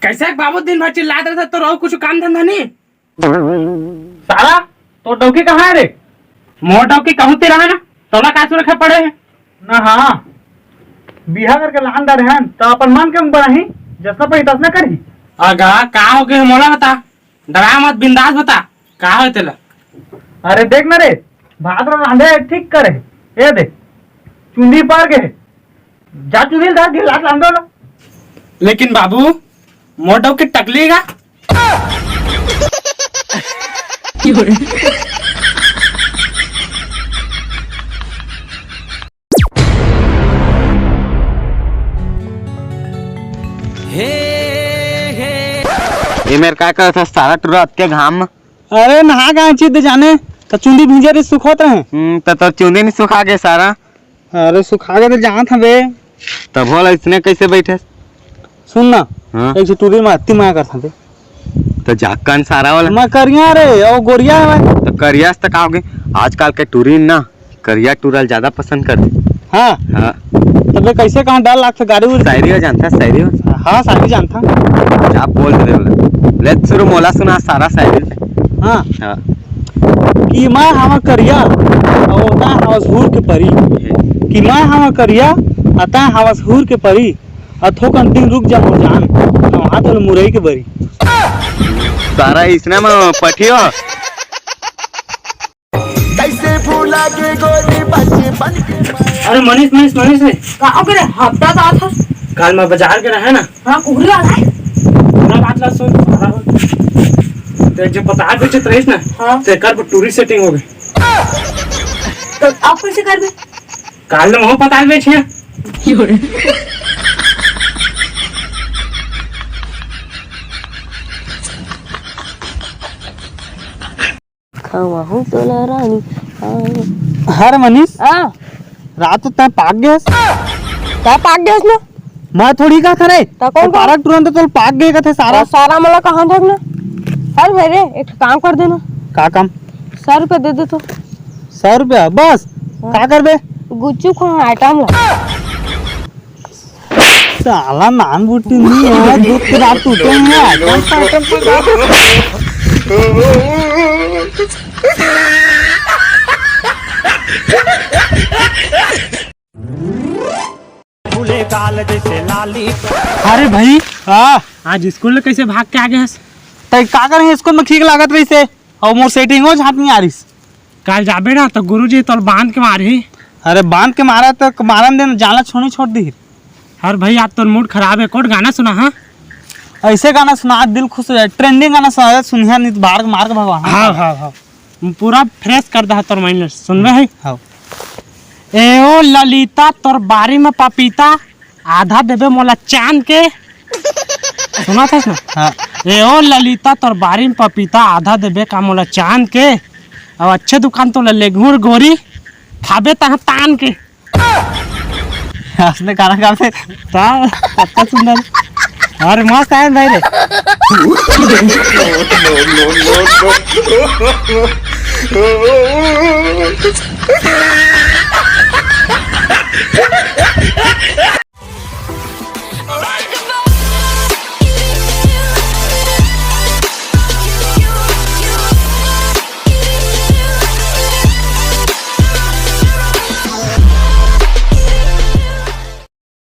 कैसे बाबू दिन भर चिल्लाते रहता तो रहो कुछ काम धंधा नहीं। साला तो डौकी कहाँ है रे? मोर डौकी कहूँ ते रहा ना तोला कासू रखे पड़े है ना। हाँ बिहा करके लहानदार है तो अपन मन के बढ़ाही जैसा पड़ी तसना करी। अगा का हो गए मोला बता, डरा मत, बिंदास बता का हो तेला। अरे देख ना रे, भाद्र रांधे ठीक करे ये देख चुंडी पार के जा चुंडी धर गिलास लांदो ना। लेकिन बाबू मोर डौकी टकलीगा। ये मेरे का था सारा टूरा के घाम। अरे नहा गए चिद जाने तो चुंडी भीजे रे सुखोत रहे तो चुंदी नहीं सुखा गए सारा। अरे सुखा गए तो जहाँ था बे तब बोला इसने कैसे बैठे। सुन ना हाँ? एक टूरी में अति माया करता थे तो जाकन सारा वाला मैं करिया रे और गोरिया है भाई। तो करिया तक आओगे आजकल के टूरी ना करिया टूरल ज्यादा पसंद करते। हाँ हाँ तब कैसे कहाँ डाल लाख गाड़ी उड़ी। शायरी हो जानता है शायरी हो। हाँ शायरी जानता आप बोल दे बोला ले शुरू मोला सुना सारा शायरी से। हाँ हाँ कि मैं हवा करिया और ना हवस हूर के परी कि मैं हवा करिया अता हवस हूर के परी अथोक अंतिम रुक जा हो जान वहाँ तो मुरई के बरी। सारा इसने में पठियो कैसे भूला के गोरी बचपन की। अरे मनीष मनीष मनीष है का करे हफ्ता था था कल मैं बाजार के रहे ना। हां कुहरी वाला है पूरा बात ला सुन सारा ते जो पता बेचत रहीस ना। हाँ। ते कर टूरिस्ट सेटिंग हो गई तो आप कैसे करबे? काल में हो पता बेचे खावा हूं तोला रानी। हर मनीष हां रात तक पाक गए का पाक गए ना मैं थोड़ी का था रे तो कौन पारा तुरंत तो पाक गए का थे सारा। सारा मला कहां तक ना। सर भाई रे एक काम कर देना, का काम 100 रुपए दे दे तो। 100 रुपया बस का करबे? गुच्चू को आइटम ला साला नान बूटी नहीं है दूध के रात टूटे हैं। अरे भाई आज स्कूल में कैसे भाग के आ गए? तो का करें स्कूल में ठीक लागत रही से और मोर सेटिंग हो झाप नहीं आ रही। कल जाबे ना तो गुरुजी तो बांध के मारी। अरे बांध के मारा तो मारन देना जाला छोड़ दी। अरे भाई आज तो मूड खराब है, कोट गाना सुना। हाँ ऐसे गाना सुना दिल खुश हो जाए, ट्रेंडिंग गाना सुना सुनिया नहीं बाहर मार के भगवान। हाँ हाँ हाँ पूरा फ्रेश कर दे तोर माइंड सुनबे है। हाँ ए ओ ललिता तोर बारी में पपीता आधा देबे मोला चांद के। सुना था ना? हाँ ए ओ ललिता तोर बारी में पपीता आधा देबे का मोला चांद के और अच्छे दुकान तो ले घूर गोरी खाबे तहाँ तान के। उसने गाना गाते कितना सुंदर और मस्त है भाई रे। No.